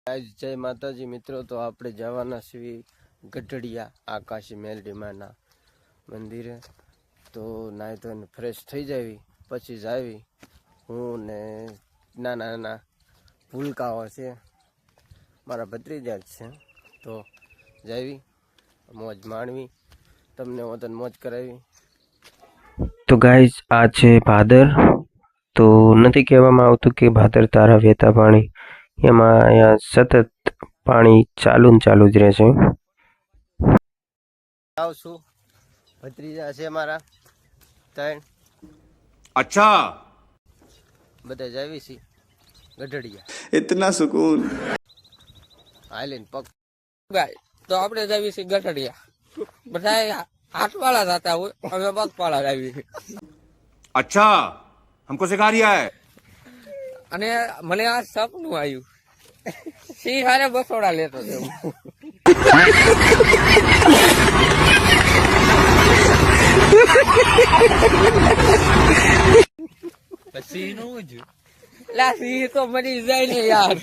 जय माताजी मित्रों। तो आपणे जवाना છીએ ગઢડિયા આકાશી મેલડીમાના મંદિરે। તો નાઈ તો ફ્રેશ થઈ જાવી પછી જાવી હું ને નાના નાના ભૂલકાઓ છે મારા ભત્રીજા જ છે। તો જાવી મોજ માણવી, તમને વતન મોજ કરાવી। તો ગાઈઝ આ છે ભાદર। તો નથી કહેવામાં આવતું કે ભાદર તારા વહેતા પાણી, એમાં અહીંયા સતત પાણી ચાલુ ને ચાલુ જ રહે છે। આવશું ભત્રીજા છે મારા ત્રણ। अच्छा બધા જાવી છે ગઢડિયા। इतना सुकून। હાલીને પગ ગાય તો આપણે જાવી છે ગઢડિયા। બધા હાથવાળા જતા હોય, અમે પગપાળા જાવી છે। अच्छा हमको सिखा रिया है। અને મને આ સપનું આવ્યું, સિંહ હારે બસોડા લેતો હતો। સિંહ નું જ લા સિંહ તો મરી જાય ને યાર।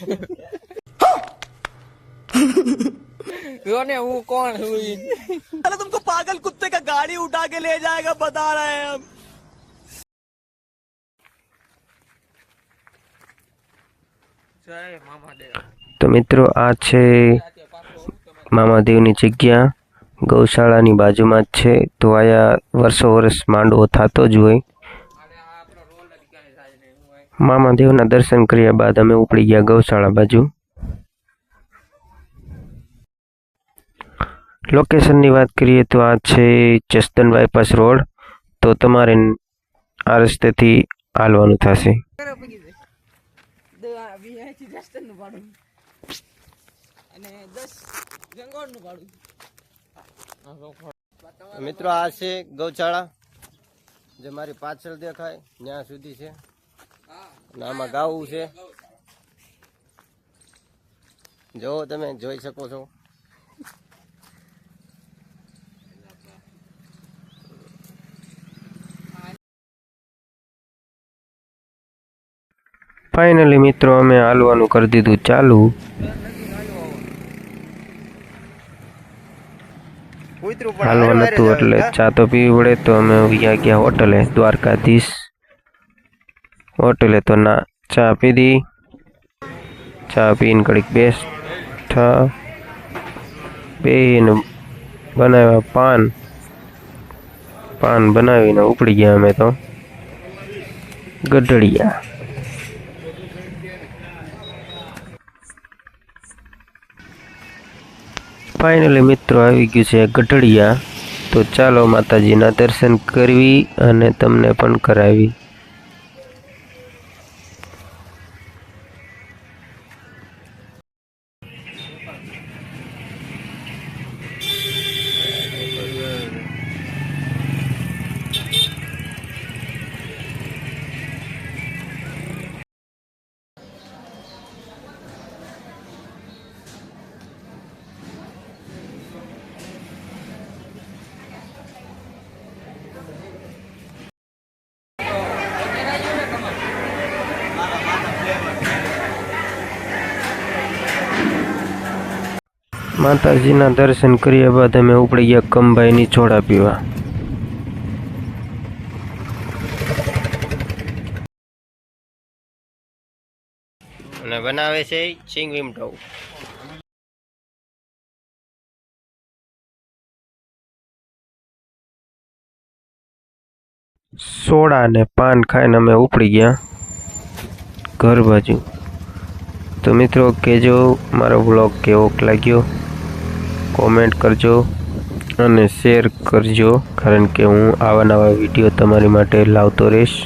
જોને હું કોણ છું ઈ। अरे तुमको पागल कुत्ते का गाड़ी उठा के ले जाएगा बता रहे हैं हम। જય મામાદેવ। તો મિત્રો આ છે મામાદેવની જગ્યા, ગૌશાળાની બાજુમાં જ છે। તો અહીંયા વર્ષો વર્ષ માંડવો થતો જ હોય। મામાદેવના દર્શન કર્યા બાદ અમે ઉપડી ગયા ગૌશાળા બાજુ। લોકેશનની વાત કરીએ તો આ છે જસદન બાયપાસ રોડ। તો તમારે આ રસ્તેથી હાલવાનું થશે। મિત્રો આ છે ગૌશાળા, જે મારી પાછળ દેખાય ત્યાં સુધી છે। અને આમાં ગાવું છે, જો તમે જોઈ શકો છો। ફાઇનલી મિત્રો અમે હાલવાનું કરી દીધું ચાલુ। હાલવાનું હતું એટલે ચા તો પીવી પડે, તો અમે ગયા હોટલે, દ્વારકાધીશ હોટલે। તો ના ચા પીધી, ચા પીને ઘડીક બેઠા, બેહીને બનાવ્યા પાન બનાવીને ઉપડી ગયા અમે તો ગઢડિયા। ફાઇનલી મિત્રો આવી ગયું છે ગઢડિયા। તો ચાલો માતાજીના દર્શન કરવી અને તમને પણ કરાવી। માતાજીના દર્શન કર્યા બાદ અમે ઉપડી ગયા કંબાઈની છોડા પીવા। અને બનાવે છે સિંગ વિમટો। સોડા ને પાન ખાઈને અમે ઉપડી ગયા ઘર બાજુ। તો મિત્રો કહેજો મારો બ્લોગ કેવો લાગ્યો, કોમેન્ટ કરજો અને શેર કરજો, કારણ કે હું આવા નવા વિડીયો તમારી માટે લાવતો રહીશ।